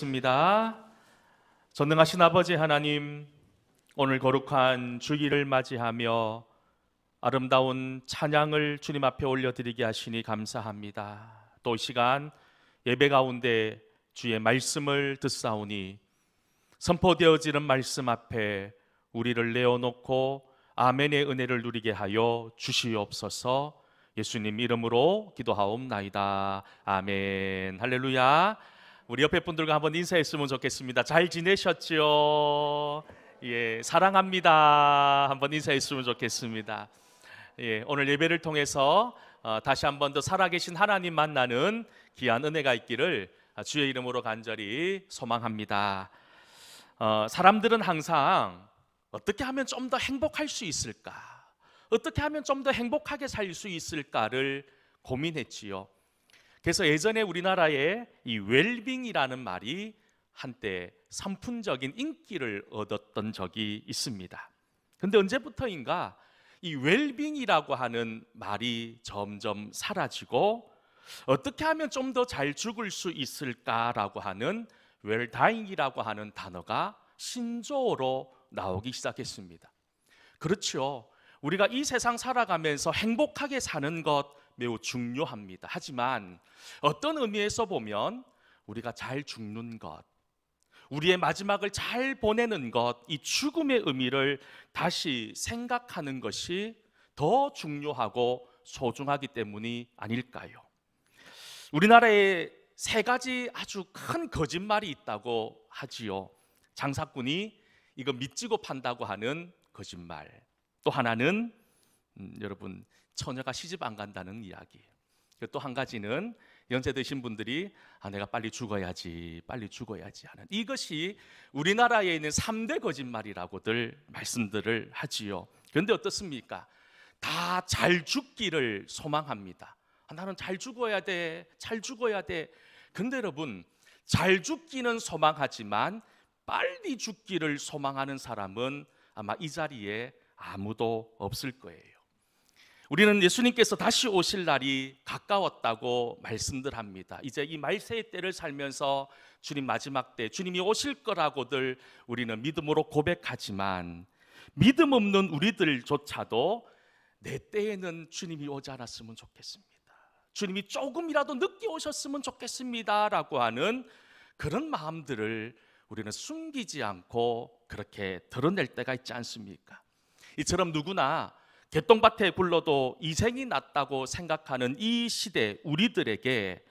입니다. 전능하신 아버지 하나님, 오늘 거룩한 주일을 맞이하며 아름다운 찬양을 주님 앞에 올려드리게 하시니 감사합니다. 또 이 시간 예배 가운데 주의 말씀을 듣사오니 선포되어지는 말씀 앞에 우리를 내어놓고 아멘의 은혜를 누리게 하여 주시옵소서. 예수님 이름으로 기도하옵나이다. 아멘. 할렐루야. 우리 옆에 분들과 한번 인사했으면 좋겠습니다. 잘 지내셨죠? 예, 사랑합니다. 한번 인사했으면 좋겠습니다. 예, 오늘 예배를 통해서 다시 한번 더 살아계신 하나님 만나는 귀한 은혜가 있기를 주의 이름으로 간절히 소망합니다. 사람들은 항상 어떻게 하면 좀 더 행복할 수 있을까? 어떻게 하면 좀 더 행복하게 살 수 있을까를 고민했지요. 그래서 예전에 우리나라에 이 웰빙이라는 말이 한때 선풍적인 인기를 얻었던 적이 있습니다. 근데 언제부터인가 이 웰빙이라고 하는 말이 점점 사라지고 어떻게 하면 좀 더 잘 죽을 수 있을까라고 하는 웰다잉이라고 하는 단어가 신조어로 나오기 시작했습니다. 그렇죠. 우리가 이 세상 살아가면서 행복하게 사는 것 매우 중요합니다. 하지만 어떤 의미에서 보면 우리가 잘 죽는 것, 우리의 마지막을 잘 보내는 것, 이 죽음의 의미를 다시 생각하는 것이 더 중요하고 소중하기 때문이 아닐까요? 우리나라에 세 가지 아주 큰 거짓말이 있다고 하지요. 장사꾼이 이거 믿지고 판다고 하는 거짓말. 또 하나는 여러분 처녀가 시집 안 간다는 이야기. 또 한 가지는 연세 드신 분들이 내가 빨리 죽어야지 하는, 이것이 우리나라에 있는 3대 거짓말이라고들 말씀들을 하지요. 그런데 어떻습니까? 다 잘 죽기를 소망합니다. 나는 잘 죽어야 돼. 근데 여러분, 잘 죽기는 소망하지만 빨리 죽기를 소망하는 사람은 아마 이 자리에 아무도 없을 거예요. 우리는 예수님께서 다시 오실 날이 가까웠다고 말씀들 합니다. 이제 이 말세의 때를 살면서 주님 마지막 때 주님이 오실 거라고들 우리는 믿음으로 고백하지만 믿음 없는 우리들조차도 내 때에는 주님이 오지 않았으면 좋겠습니다. 주님이 조금이라도 늦게 오셨으면 좋겠습니다 라고 하는 그런 마음들을 우리는 숨기지 않고 그렇게 드러낼 때가 있지 않습니까? 이처럼 누구나 개똥밭에 굴러도 이생이 낫다고 생각하는 이 시대 우리들에게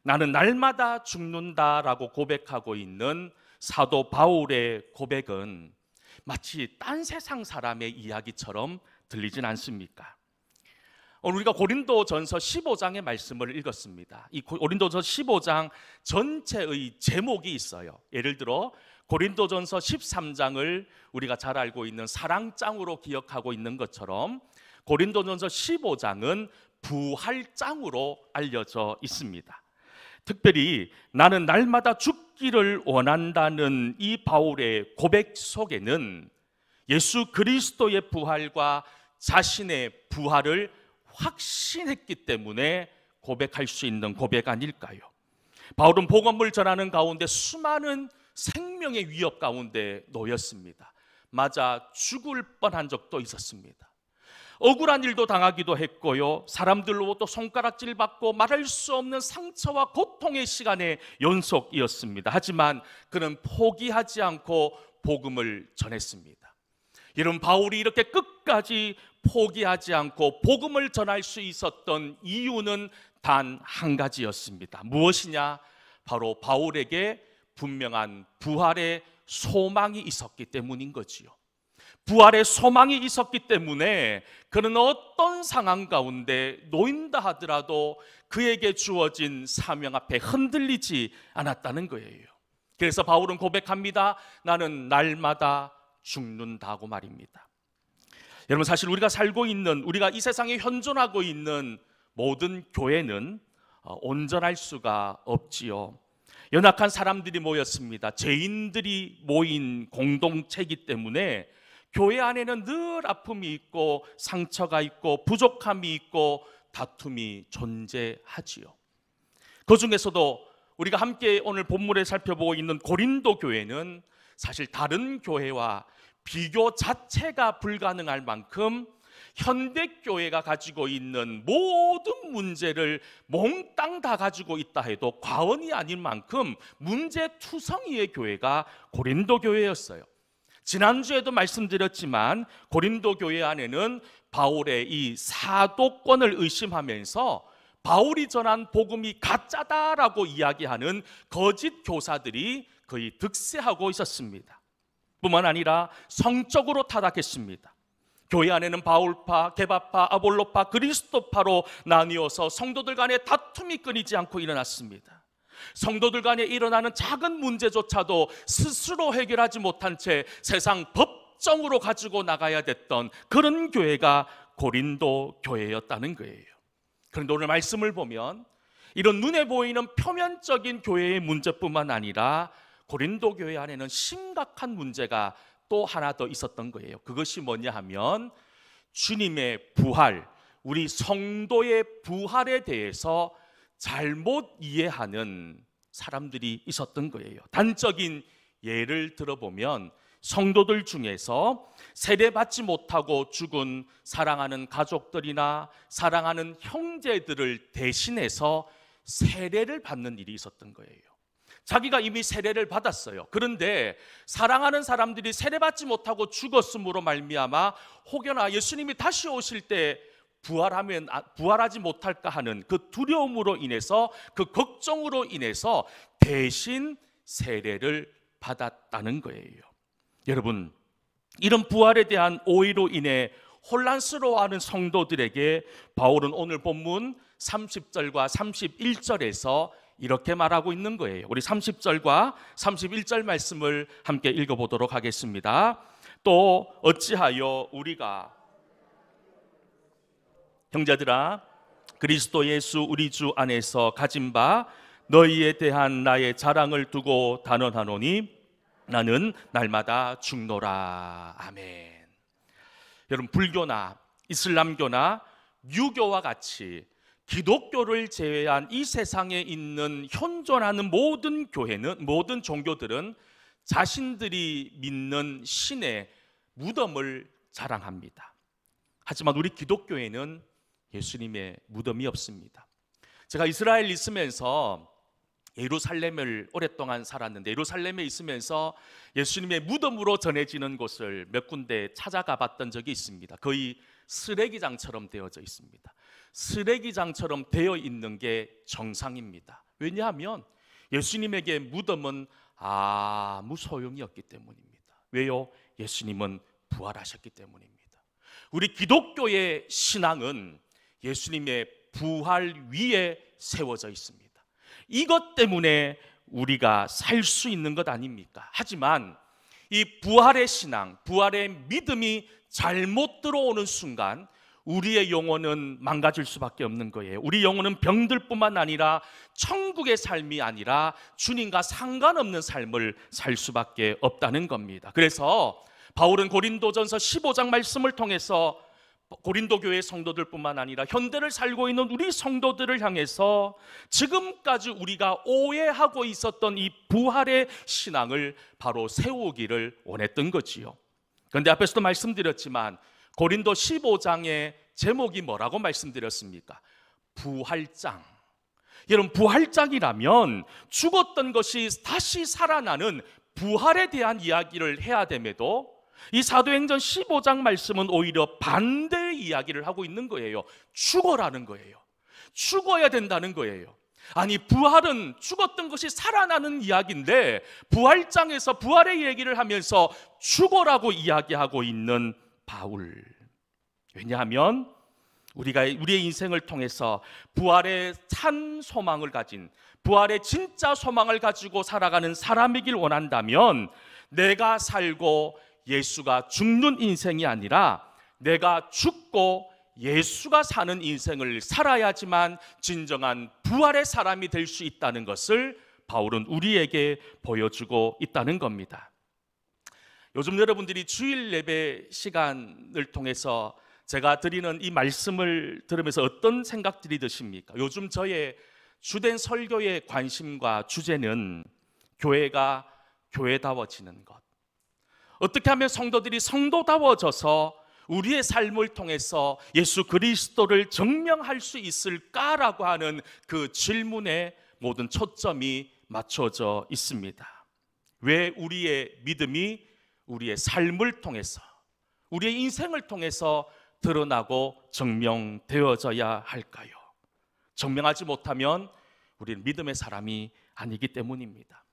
나는 날마다 죽는다라고 고백하고 있는 사도 바울의 고백은 마치 딴 세상 사람의 이야기처럼 들리진 않습니까? 오늘 우리가 고린도전서 15장의 말씀을 읽었습니다. 이 고린도전서 15장 전체의 제목이 있어요. 예를 들어 고린도전서 13장을 우리가 잘 알고 있는 사랑장으로 기억하고 있는 것처럼 고린도전서 15장은 부활장으로 알려져 있습니다. 특별히 나는 날마다 죽기를 원한다는 이 바울의 고백 속에는 예수 그리스도의 부활과 자신의 부활을 확신했기 때문에 고백할 수 있는 고백 아닐까요? 바울은 복음을 전하는 가운데 수많은 생명의 위협 가운데 놓였습니다. 맞아 죽을 뻔한 적도 있었습니다. 억울한 일도 당하기도 했고요, 사람들로부터 손가락질 받고 말할 수 없는 상처와 고통의 시간의 연속이었습니다. 하지만 그는 포기하지 않고 복음을 전했습니다. 이런 바울이 이렇게 끝까지 포기하지 않고 복음을 전할 수 있었던 이유는 단 한 가지였습니다. 무엇이냐? 바로 바울에게 분명한 부활의 소망이 있었기 때문인 거지요. 부활의 소망이 있었기 때문에 그는 어떤 상황 가운데 놓인다 하더라도 그에게 주어진 사명 앞에 흔들리지 않았다는 거예요. 그래서 바울은 고백합니다. 나는 날마다 죽는다고 말입니다. 여러분, 사실 우리가 살고 있는, 우리가 이 세상에 현존하고 있는 모든 교회는 온전할 수가 없지요. 연약한 사람들이 모였습니다. 죄인들이 모인 공동체이기 때문에 교회 안에는 늘 아픔이 있고 상처가 있고 부족함이 있고 다툼이 존재하지요. 그 중에서도 우리가 함께 오늘 본문에 살펴보고 있는 고린도 교회는 사실 다른 교회와 비교 자체가 불가능할 만큼 현대교회가 가지고 있는 모든 문제를 몽땅 다 가지고 있다 해도 과언이 아닐 만큼 문제투성이의 교회가 고린도 교회였어요. 지난주에도 말씀드렸지만 고린도 교회 안에는 바울의 이 사도권을 의심하면서 바울이 전한 복음이 가짜다라고 이야기하는 거짓 교사들이 거의 득세하고 있었습니다. 뿐만 아니라 성적으로 타락했습니다. 교회 안에는 바울파, 게바파, 아볼로파, 그리스도파로 나뉘어서 성도들 간에 다툼이 끊이지 않고 일어났습니다. 성도들 간에 일어나는 작은 문제조차도 스스로 해결하지 못한 채 세상 법정으로 가지고 나가야 됐던 그런 교회가 고린도 교회였다는 거예요. 그런데 오늘 말씀을 보면 이런 눈에 보이는 표면적인 교회의 문제뿐만 아니라 고린도 교회 안에는 심각한 문제가 또 하나 더 있었던 거예요. 그것이 뭐냐 하면 주님의 부활, 우리 성도의 부활에 대해서 잘못 이해하는 사람들이 있었던 거예요. 단적인 예를 들어보면 성도들 중에서 세례받지 못하고 죽은 사랑하는 가족들이나 사랑하는 형제들을 대신해서 세례를 받는 일이 있었던 거예요. 자기가 이미 세례를 받았어요. 그런데 사랑하는 사람들이 세례받지 못하고 죽었음으로 말미암아 혹여나 예수님이 다시 오실 때 부활하지 못할까 하는 그 두려움으로 인해서, 그 걱정으로 인해서 대신 세례를 받았다는 거예요. 여러분, 이런 부활에 대한 오해로 인해 혼란스러워하는 성도들에게 바울은 오늘 본문 30절과 31절에서 이렇게 말하고 있는 거예요. 우리 30절과 31절 말씀을 함께 읽어보도록 하겠습니다. 또 어찌하여 우리가 형제들아 그리스도 예수 우리 주 안에서 가진 바 너희에 대한 나의 자랑을 두고 단언하노니 나는 날마다 죽노라. 아멘. 여러분, 불교나 이슬람교나 유교와 같이 기독교를 제외한 이 세상에 있는 현존하는 모든 교회는, 모든 종교들은 자신들이 믿는 신의 무덤을 자랑합니다. 하지만 우리 기독교에는 예수님의 무덤이 없습니다. 제가 이스라엘 있으면서 예루살렘을 오랫동안 살았는데 예루살렘에 있으면서 예수님의 무덤으로 전해지는 곳을 몇 군데 찾아가 봤던 적이 있습니다. 거의 쓰레기장처럼 되어져 있습니다. 쓰레기장처럼 되어 있는 게 정상입니다. 왜냐하면 예수님에게 무덤은 아무 소용이 없기 때문입니다. 왜요? 예수님은 부활하셨기 때문입니다. 우리 기독교의 신앙은 예수님의 부활 위에 세워져 있습니다. 이것 때문에 우리가 살 수 있는 것 아닙니까? 하지만 이 부활의 신앙, 부활의 믿음이 잘못 들어오는 순간 우리의 영혼은 망가질 수밖에 없는 거예요. 우리 영혼은 병들 뿐만 아니라 천국의 삶이 아니라 주님과 상관없는 삶을 살 수밖에 없다는 겁니다. 그래서 바울은 고린도전서 15장 말씀을 통해서 고린도 교회 성도들뿐만 아니라 현대를 살고 있는 우리 성도들을 향해서 지금까지 우리가 오해하고 있었던 이 부활의 신앙을 바로 세우기를 원했던 거지요. 그런데 앞에서도 말씀드렸지만 고린도 15장의 제목이 뭐라고 말씀드렸습니까? 부활장. 여러분, 부활장이라면 죽었던 것이 다시 살아나는 부활에 대한 이야기를 해야 됨에도 이 사도행전 15장 말씀은 오히려 반대의 이야기를 하고 있는 거예요. 죽어라는 거예요. 죽어야 된다는 거예요. 아니, 부활은 죽었던 것이 살아나는 이야기인데 부활장에서 부활의 얘기를 하면서 죽어라고 이야기하고 있는 바울. 왜냐하면 우리가 우리의 인생을 통해서 부활의 참 소망을 가진, 부활의 진짜 소망을 가지고 살아가는 사람이길 원한다면 내가 살고 예수가 죽는 인생이 아니라 내가 죽고 예수가 사는 인생을 살아야지만 진정한 부활의 사람이 될 수 있다는 것을 바울은 우리에게 보여주고 있다는 겁니다. 요즘 여러분들이 주일 예배 시간을 통해서 제가 드리는 이 말씀을 들으면서 어떤 생각들이 드십니까? 요즘 저의 주된 설교의 관심과 주제는 교회가 교회다워지는 것. 어떻게 하면 성도들이 성도다워져서 우리의 삶을 통해서 예수 그리스도를 증명할 수 있을까라고 하는 그 질문에 모든 초점이 맞춰져 있습니다. 왜 우리의 믿음이 우리의 삶을 통해서, 우리의 인생을 통해서 드러나고 증명되어져야 할까요? 증명하지 못하면 우리는 믿음의 사람이 아니기 때문입니다.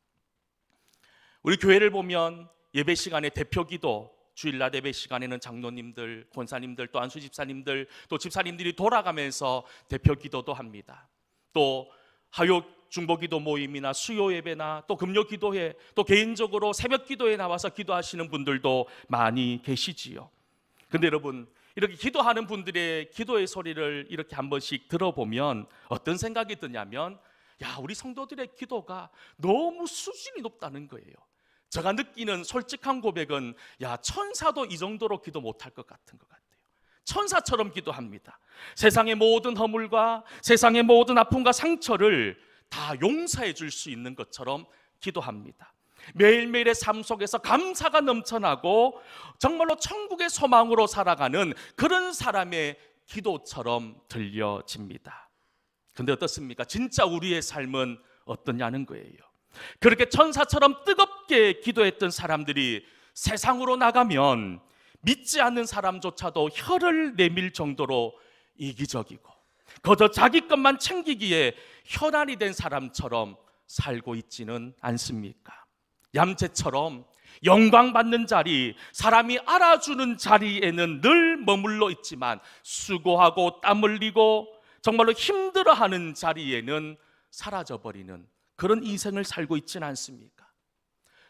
우리 교회를 보면 예배 시간에 대표기도, 주일날 예배 시간에는 장로님들, 권사님들, 또 안수 집사님들, 또 집사님들이 돌아가면서 대표기도도 합니다. 또 화요 중보기도 모임이나 수요 예배나 또 금요 기도회, 또 개인적으로 새벽 기도에 나와서 기도하시는 분들도 많이 계시지요. 근데 여러분, 이렇게 기도하는 분들의 기도의 소리를 이렇게 한 번씩 들어보면 어떤 생각이 드냐면, 야, 우리 성도들의 기도가 너무 수준이 높다는 거예요. 제가 느끼는 솔직한 고백은, 야, 천사도 이 정도로 기도 못할 것 같은 것 같아요. 천사처럼 기도합니다. 세상의 모든 허물과 세상의 모든 아픔과 상처를 다 용서해 줄 수 있는 것처럼 기도합니다. 매일매일의 삶 속에서 감사가 넘쳐나고 정말로 천국의 소망으로 살아가는 그런 사람의 기도처럼 들려집니다. 근데 어떻습니까? 진짜 우리의 삶은 어떠냐는 거예요. 그렇게 천사처럼 뜨겁게 기도했던 사람들이 세상으로 나가면 믿지 않는 사람조차도 혀를 내밀 정도로 이기적이고 그저 자기 것만 챙기기에 혈안이 된 사람처럼 살고 있지는 않습니까? 얌체처럼 영광받는 자리, 사람이 알아주는 자리에는 늘 머물러 있지만 수고하고 땀 흘리고 정말로 힘들어하는 자리에는 사라져버리는 그런 인생을 살고 있지는 않습니까?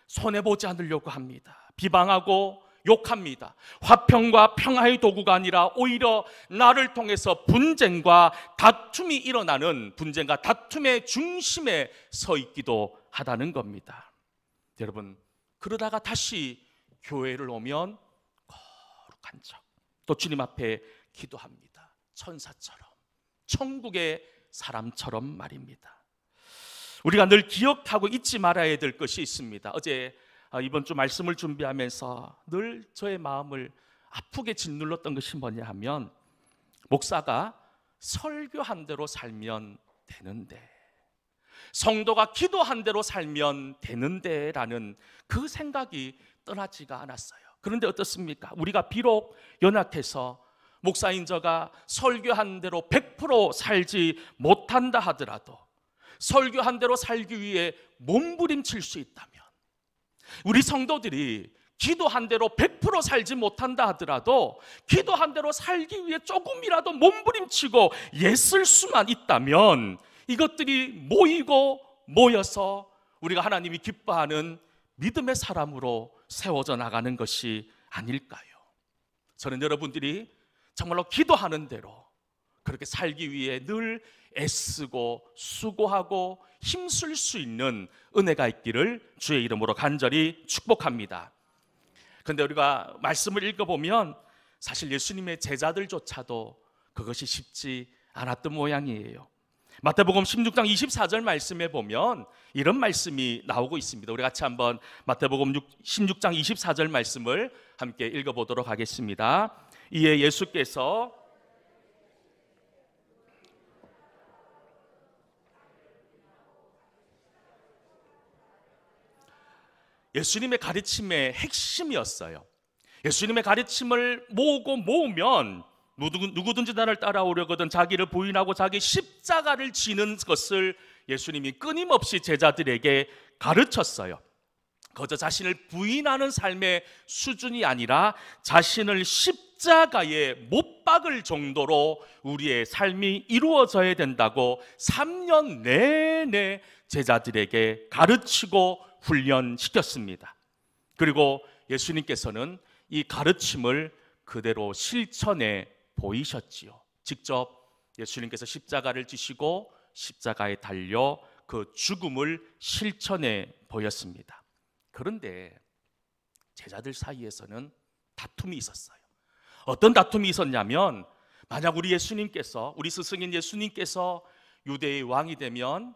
손해보지 않으려고 합니다. 비방하고 욕합니다. 화평과 평화의 도구가 아니라 오히려 나를 통해서 분쟁과 다툼이 일어나는, 분쟁과 다툼의 중심에 서 있기도 하다는 겁니다. 여러분, 그러다가 다시 교회를 오면 거룩한 척, 또 주님 앞에 기도합니다. 천사처럼, 천국의 사람처럼 말입니다. 우리가 늘 기억하고 잊지 말아야 될 것이 있습니다. 어제 이번 주 말씀을 준비하면서 늘 저의 마음을 아프게 짓눌렀던 것이 뭐냐 하면, 목사가 설교한 대로 살면 되는데, 성도가 기도한 대로 살면 되는데 라는 그 생각이 떠나지가 않았어요. 그런데 어떻습니까? 우리가 비록 연약해서 목사인 저가 설교한 대로 100% 살지 못한다 하더라도, 설교한 대로 살기 위해 몸부림칠 수 있다면, 우리 성도들이 기도한 대로 100% 살지 못한다 하더라도 기도한 대로 살기 위해 조금이라도 몸부림치고 애쓸 수만 있다면 이것들이 모이고 모여서 우리가 하나님이 기뻐하는 믿음의 사람으로 세워져 나가는 것이 아닐까요? 저는 여러분들이 정말로 기도하는 대로 그렇게 살기 위해 늘 애쓰고 수고하고 힘쓸 수 있는 은혜가 있기를 주의 이름으로 간절히 축복합니다. 그런데 우리가 말씀을 읽어보면 사실 예수님의 제자들조차도 그것이 쉽지 않았던 모양이에요. 마태복음 16장 24절 말씀에 보면 이런 말씀이 나오고 있습니다. 우리 같이 한번 마태복음 16장 24절 말씀을 함께 읽어보도록 하겠습니다. 이에 예수께서 예수님의 가르침의 핵심이었어요. 예수님의 가르침을 모으면 누구든지 나를 따라오려거든 자기를 부인하고 자기 십자가를 지는 것을 예수님이 끊임없이 제자들에게 가르쳤어요. 그저 자신을 부인하는 삶의 수준이 아니라 자신을 십자가에 못 박을 정도로 우리의 삶이 이루어져야 된다고 3년 내내 제자들에게 가르치고 훈련시켰습니다. 그리고 예수님께서는 이 가르침을 그대로 실천해 보이셨지요. 직접 예수님께서 십자가를 지시고 십자가에 달려 그 죽음을 실천해 보였습니다. 그런데 제자들 사이에서는 다툼이 있었어요. 어떤 다툼이 있었냐면, 만약 우리 예수님께서, 우리 스승인 예수님께서 유대의 왕이 되면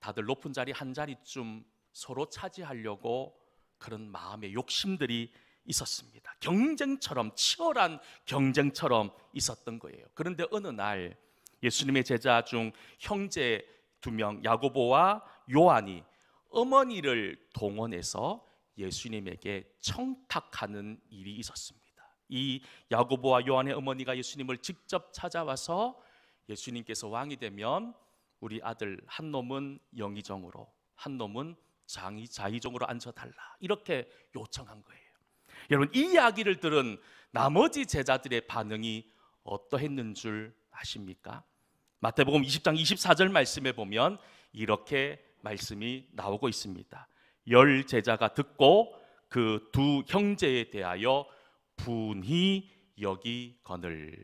다들 높은 자리 한 자리쯤 서로 차지하려고 그런 마음의 욕심들이 있었습니다. 경쟁처럼, 치열한 경쟁처럼 있었던 거예요. 그런데 어느 날 예수님의 제자 중 형제 2명, 야고보와 요한이 어머니를 동원해서 예수님에게 청탁하는 일이 있었습니다. 이 야고보와 요한의 어머니가 예수님을 직접 찾아와서 예수님께서 왕이 되면 우리 아들 한 놈은 영의정으로, 한 놈은 자의정으로 앉혀달라, 이렇게 요청한 거예요. 여러분, 이 이야기를 들은 나머지 제자들의 반응이 어떠했는 줄 아십니까? 마태복음 20장 24절 말씀에 보면 이렇게 말씀이 나오고 있습니다. 10 제자가 듣고 그 두 형제에 대하여 분히 여기거늘.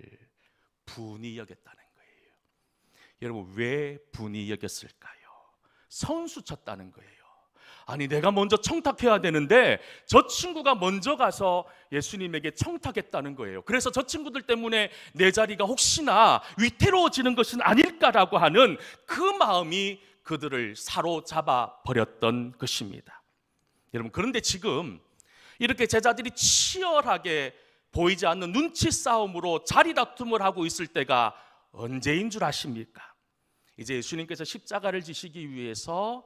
분히 여겼다는 거예요. 여러분, 왜 분히 여겼을까요? 선수쳤다는 거예요. 아니, 내가 먼저 청탁해야 되는데 저 친구가 먼저 가서 예수님에게 청탁했다는 거예요. 그래서 저 친구들 때문에 내 자리가 혹시나 위태로워지는 것은 아닐까라고 하는 그 마음이 그들을 사로잡아 버렸던 것입니다. 여러분, 그런데 지금 이렇게 제자들이 치열하게 보이지 않는 눈치 싸움으로 자리 다툼을 하고 있을 때가 언제인 줄 아십니까? 이제 예수님께서 십자가를 지시기 위해서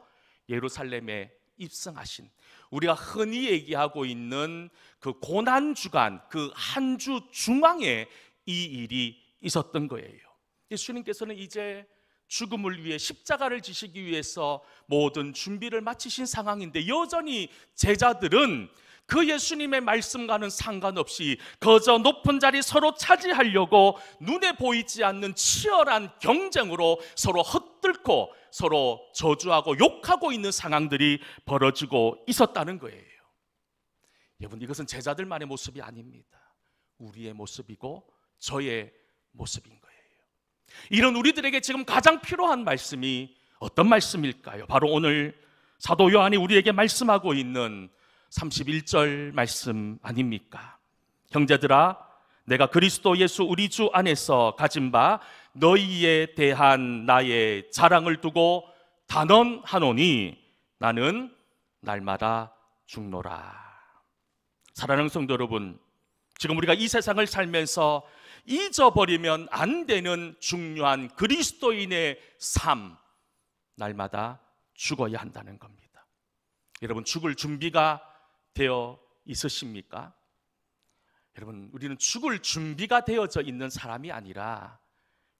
예루살렘에 입성하신, 우리가 흔히 얘기하고 있는 그 고난주간, 그 한 주 중앙에 이 일이 있었던 거예요. 예수님께서는 이제 죽음을 위해, 십자가를 지시기 위해서 모든 준비를 마치신 상황인데 여전히 제자들은 그 예수님의 말씀과는 상관없이 그저 높은 자리 서로 차지하려고 눈에 보이지 않는 치열한 경쟁으로 서로 헛들고 서로 저주하고 욕하고 있는 상황들이 벌어지고 있었다는 거예요. 여러분, 이것은 제자들만의 모습이 아닙니다. 우리의 모습이고 저의 모습인 거예요. 이런 우리들에게 지금 가장 필요한 말씀이 어떤 말씀일까요? 바로 오늘 사도 요한이 우리에게 말씀하고 있는 31절 말씀 아닙니까? 형제들아, 내가 그리스도 예수 우리 주 안에서 가진 바 너희에 대한 나의 자랑을 두고 단언하노니 나는 날마다 죽노라. 사랑하는 성도 여러분, 지금 우리가 이 세상을 살면서 잊어버리면 안 되는 중요한 그리스도인의 삶, 날마다 죽어야 한다는 겁니다. 여러분, 죽을 준비가 되어 있으십니까? 여러분, 우리는 죽을 준비가 되어져 있는 사람이 아니라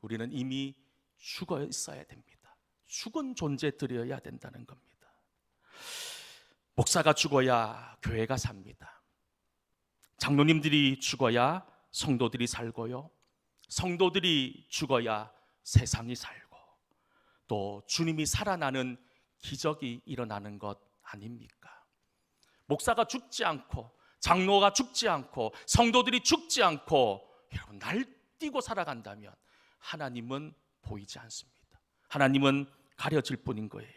우리는 이미 죽어 있어야 됩니다. 죽은 존재들이어야 된다는 겁니다. 목사가 죽어야 교회가 삽니다. 장로님들이 죽어야 성도들이 살고요, 성도들이 죽어야 세상이 살고, 또 주님이 살아나는 기적이 일어나는 것 아닙니까? 목사가 죽지 않고, 장로가 죽지 않고, 성도들이 죽지 않고 여러분 날뛰고 살아간다면 하나님은 보이지 않습니다. 하나님은 가려질 뿐인 거예요.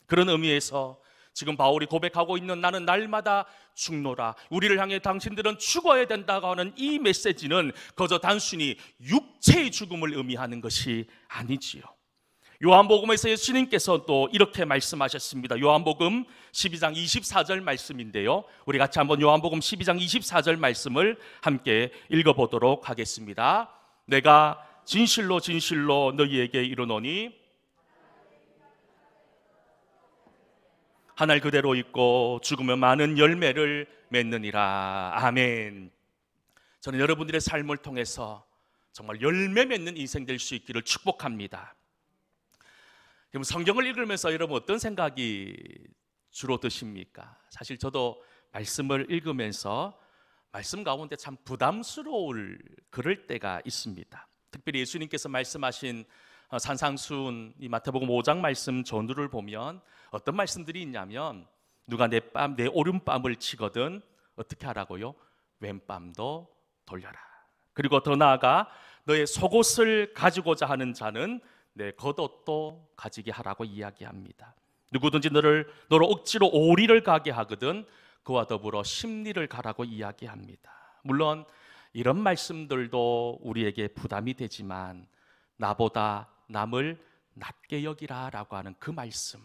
그런 의미에서 지금 바울이 고백하고 있는 나는 날마다 죽노라, 우리를 향해 당신들은 죽어야 된다고 하는 이 메시지는 그저 단순히 육체의 죽음을 의미하는 것이 아니지요. 요한복음에서 예수님께서 또 이렇게 말씀하셨습니다. 요한복음 12장 24절 말씀인데요, 우리 같이 한번 요한복음 12장 24절 말씀을 함께 읽어보도록 하겠습니다. 내가 진실로 진실로 너희에게 이르노니 한 알 그대로 있고 죽으면 많은 열매를 맺느니라. 아멘. 저는 여러분들의 삶을 통해서 정말 열매 맺는 인생 될 수 있기를 축복합니다. 그럼 성경을 읽으면서 여러분 어떤 생각이 주로 드십니까? 사실 저도 말씀을 읽으면서 말씀 가운데 참 부담스러울 그럴 때가 있습니다. 특별히 예수님께서 말씀하신 산상수훈 이 마태복음 5장 말씀 전후를 보면 어떤 말씀들이 있냐면, 누가 내 오른뺨을 치거든 어떻게 하라고요? 왼뺨도 돌려라. 그리고 더 나아가 너의 속옷을 가지고자 하는 자는 내 겉옷도 가지게 하라고 이야기합니다. 누구든지 너로 억지로 오리를 가게 하거든 그와 더불어 십리를 가라고 이야기합니다. 물론 이런 말씀들도 우리에게 부담이 되지만 나보다 남을 낮게 여기라라고 하는 그 말씀,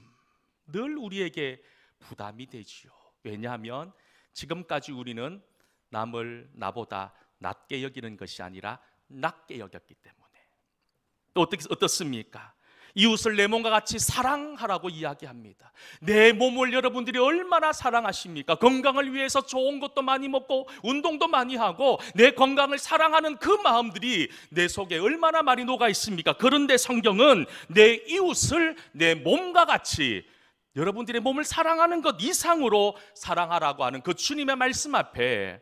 늘 우리에게 부담이 되지요. 왜냐하면 지금까지 우리는 남을 나보다 낮게 여기는 것이 아니라 낮게 여겼기 때문에. 또 어떻습니까? 이웃을 내 몸과 같이 사랑하라고 이야기합니다. 내 몸을 여러분들이 얼마나 사랑하십니까? 건강을 위해서 좋은 것도 많이 먹고 운동도 많이 하고 내 건강을 사랑하는 그 마음들이 내 속에 얼마나 많이 녹아 있습니까? 그런데 성경은 내 이웃을 내 몸과 같이, 여러분들의 몸을 사랑하는 것 이상으로 사랑하라고 하는 그 주님의 말씀 앞에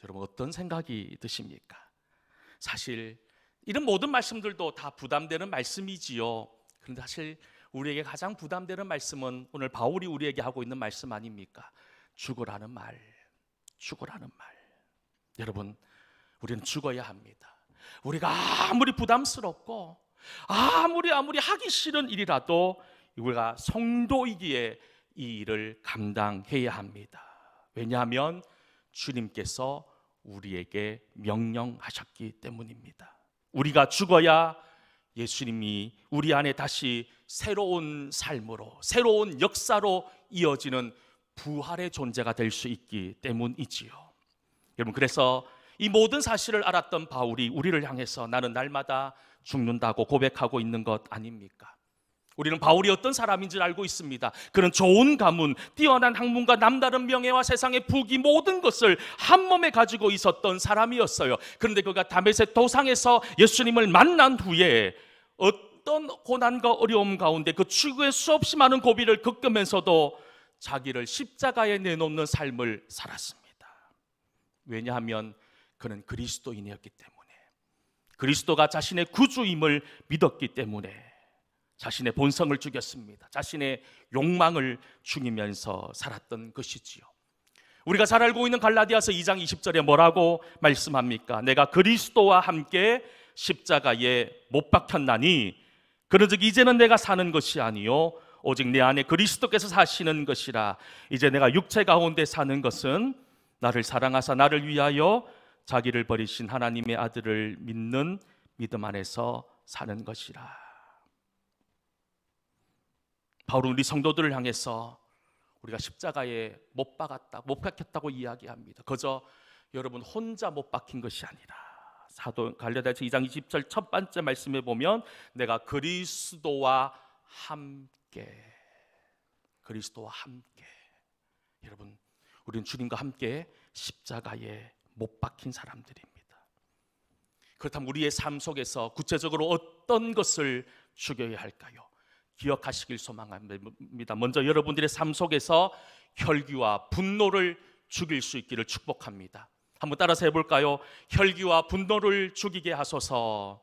여러분 어떤 생각이 드십니까? 사실 이런 모든 말씀들도 다 부담되는 말씀이지요. 그런데 사실 우리에게 가장 부담되는 말씀은 오늘 바울이 우리에게 하고 있는 말씀 아닙니까? 죽으라는 말, 죽으라는 말. 여러분, 우리는 죽어야 합니다. 우리가 아무리 부담스럽고 아무리 하기 싫은 일이라도 우리가 성도이기에 이 일을 감당해야 합니다. 왜냐하면 주님께서 우리에게 명령하셨기 때문입니다. 우리가 죽어야 예수님이 우리 안에 다시 새로운 삶으로, 새로운 역사로 이어지는 부활의 존재가 될 수 있기 때문이지요. 여러분, 그래서 이 모든 사실을 알았던 바울이 우리를 향해서 나는 날마다 죽는다고 고백하고 있는 것 아닙니까? 우리는 바울이 어떤 사람인지 알고 있습니다. 그는 좋은 가문, 뛰어난 학문과 남다른 명예와 세상의 부귀 모든 것을 한 몸에 가지고 있었던 사람이었어요. 그런데 그가 다메섹 도상에서 예수님을 만난 후에 어떤 고난과 어려움 가운데 그 추구의 수없이 많은 고비를 겪으면서도 자기를 십자가에 내놓는 삶을 살았습니다. 왜냐하면 그는 그리스도인이었기 때문에, 그리스도가 자신의 구주임을 믿었기 때문에 자신의 본성을 죽였습니다. 자신의 욕망을 죽이면서 살았던 것이지요. 우리가 잘 알고 있는 갈라디아서 2장 20절에 뭐라고 말씀합니까? 내가 그리스도와 함께 십자가에 못 박혔나니 그런즉 이제는 내가 사는 것이 아니요 오직 내 안에 그리스도께서 사시는 것이라. 이제 내가 육체 가운데 사는 것은 나를 사랑하사 나를 위하여 자기를 버리신 하나님의 아들을 믿는 믿음 안에서 사는 것이라. 바울은 우리 성도들을 향해서 우리가 십자가에 못 박혔다고 이야기합니다. 그저 여러분 혼자 못 박힌 것이 아니라 사도 갈라디아서 2장 20절 첫 번째 말씀에 보면 내가 그리스도와 함께, 그리스도와 함께. 여러분, 우리는 주님과 함께 십자가에 못 박힌 사람들입니다. 그렇다면 우리의 삶 속에서 구체적으로 어떤 것을 죽여야 할까요? 기억하시길 소망합니다. 먼저 여러분들의 삶 속에서 혈기와 분노를 죽일 수 있기를 축복합니다. 한번 따라서 해볼까요? 혈기와 분노를 죽이게 하소서.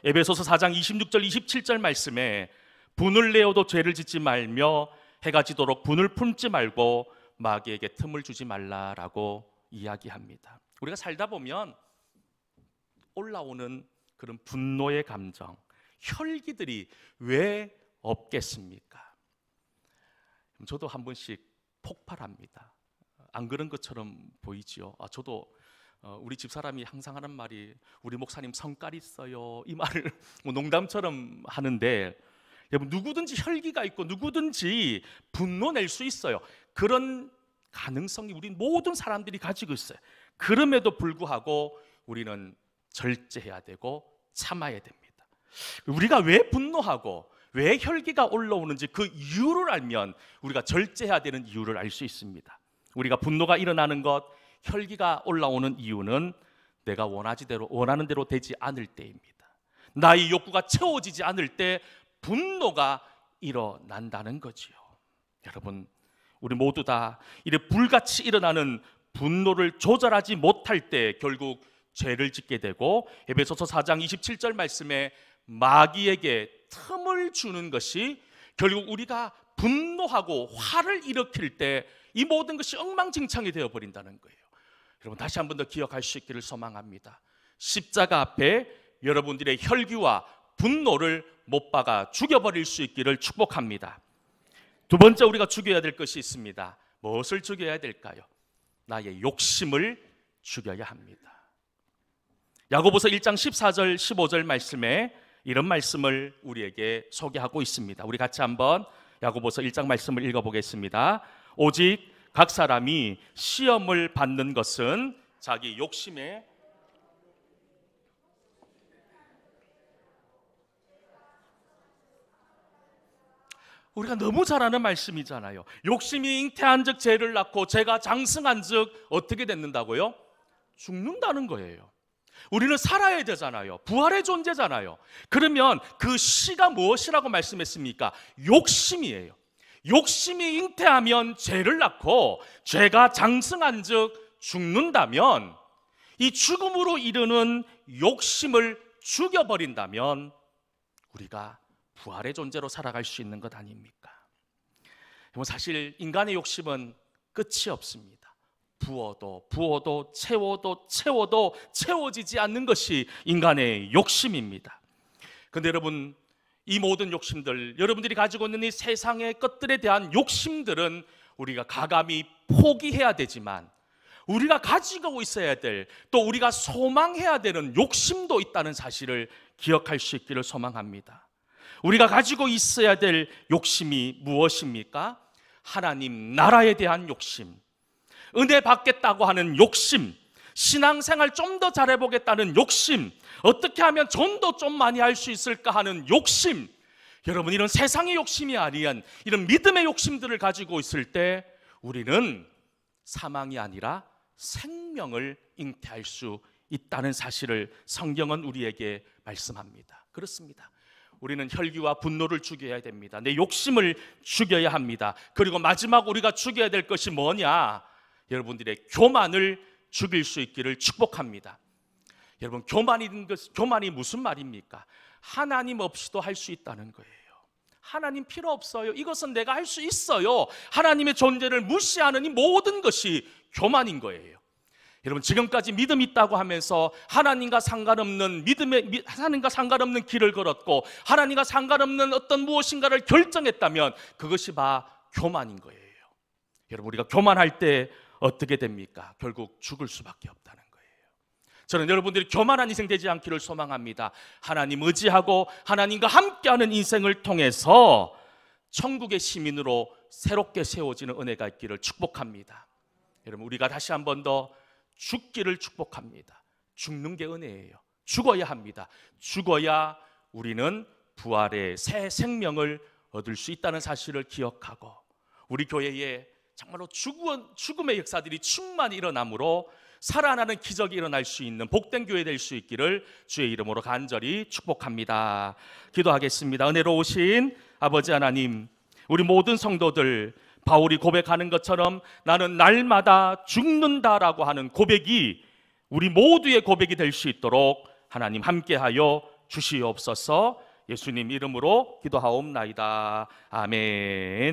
에베소서 4장 26절 27절 말씀에 분을 내어도 죄를 짓지 말며 해가 지도록 분을 품지 말고 마귀에게 틈을 주지 말라라고 이야기합니다. 우리가 살다 보면 올라오는 그런 분노의 감정, 혈기들이 왜 없겠습니까? 저도 한 번씩 폭발합니다. 안 그런 것처럼 보이지요. 저도 우리 집사람이 항상 하는 말이 우리 목사님 성깔 있어요, 이 말을 농담처럼 하는데, 여러분, 누구든지 혈기가 있고 누구든지 분노 낼 수 있어요. 그런 가능성이 우리 모든 사람들이 가지고 있어요. 그럼에도 불구하고 우리는 절제해야 되고 참아야 됩니다. 우리가 왜 분노하고 왜 혈기가 올라오는지 그 이유를 알면 우리가 절제해야 되는 이유를 알 수 있습니다. 우리가 분노가 일어나는 것, 혈기가 올라오는 이유는 내가 원하는 대로 되지 않을 때입니다. 나의 욕구가 채워지지 않을 때 분노가 일어난다는 거지요. 여러분, 우리 모두 다 이래 불같이 일어나는 분노를 조절하지 못할 때 결국 죄를 짓게 되고, 에베소서 4장 27절 말씀에 마귀에게 틈을 주는 것이 결국 우리가 분노하고 화를 일으킬 때 이 모든 것이 엉망진창이 되어버린다는 거예요. 여러분, 다시 한 번 더 기억할 수 있기를 소망합니다. 십자가 앞에 여러분들의 혈기와 분노를 못 박아 죽여버릴 수 있기를 축복합니다. 두 번째, 우리가 죽여야 될 것이 있습니다. 무엇을 죽여야 될까요? 나의 욕심을 죽여야 합니다. 야고보서 1장 14절 15절 말씀에 이런 말씀을 우리에게 소개하고 있습니다. 우리 같이 한번 야고보서 1장 말씀을 읽어보겠습니다. 오직 각 사람이 시험을 받는 것은 자기 욕심에 우리가 너무 잘 아는 말씀이잖아요. 욕심이 잉태한 즉 죄를 낳고 죄가 장성한 즉 어떻게 됐는다고요? 죽는다는 거예요. 우리는 살아야 되잖아요. 부활의 존재잖아요. 그러면 그 시가 무엇이라고 말씀했습니까? 욕심이에요. 욕심이 잉태하면 죄를 낳고 죄가 장성한 즉 죽는다면, 이 죽음으로 이르는 욕심을 죽여버린다면 우리가 부활의 존재로 살아갈 수 있는 것 아닙니까? 사실 인간의 욕심은 끝이 없습니다. 부어도 채워도 채워지지 않는 것이 인간의 욕심입니다. 그런데 여러분, 이 모든 욕심들, 여러분들이 가지고 있는 이 세상의 것들에 대한 욕심들은 우리가 가감히 포기해야 되지만, 우리가 가지고 있어야 될, 또 우리가 소망해야 되는 욕심도 있다는 사실을 기억할 수 있기를 소망합니다. 우리가 가지고 있어야 될 욕심이 무엇입니까? 하나님 나라에 대한 욕심, 은혜 받겠다고 하는 욕심, 신앙생활 좀 더 잘해보겠다는 욕심, 어떻게 하면 전도 좀 많이 할 수 있을까 하는 욕심. 여러분, 이런 세상의 욕심이 아닌 이런 믿음의 욕심들을 가지고 있을 때 우리는 사망이 아니라 생명을 잉태할 수 있다는 사실을 성경은 우리에게 말씀합니다. 그렇습니다. 우리는 혈기와 분노를 죽여야 됩니다. 내 욕심을 죽여야 합니다. 그리고 마지막 우리가 죽여야 될 것이 뭐냐? 여러분들의 교만을 죽일 수 있기를 축복합니다. 여러분, 교만이 무슨 말입니까? 하나님 없이도 할 수 있다는 거예요. 하나님 필요 없어요. 이것은 내가 할 수 있어요. 하나님의 존재를 무시하는 이 모든 것이 교만인 거예요. 여러분, 지금까지 믿음이 있다고 하면서 하나님과 상관없는 하나님과 상관없는 길을 걸었고 하나님과 상관없는 어떤 무엇인가를 결정했다면 그것이 교만인 거예요. 여러분, 우리가 교만할 때 어떻게 됩니까? 결국 죽을 수밖에 없다는 거예요. 저는 여러분들이 교만한 인생 되지 않기를 소망합니다. 하나님 의지하고 하나님과 함께하는 인생을 통해서 천국의 시민으로 새롭게 세워지는 은혜가 있기를 축복합니다. 여러분, 우리가 다시 한 번 더 죽기를 축복합니다. 죽는 게 은혜예요. 죽어야 합니다. 죽어야 우리는 부활의 새 생명을 얻을 수 있다는 사실을 기억하고, 우리 교회에 정말로 죽음의 역사들이 충만히 일어나므로 살아나는 기적이 일어날 수 있는 복된 교회 될 수 있기를 주의 이름으로 간절히 축복합니다. 기도하겠습니다. 은혜로우신 아버지 하나님, 우리 모든 성도들 바울이 고백하는 것처럼 나는 날마다 죽는다라고 하는 고백이 우리 모두의 고백이 될 수 있도록 하나님 함께하여 주시옵소서. 예수님 이름으로 기도하옵나이다. 아멘.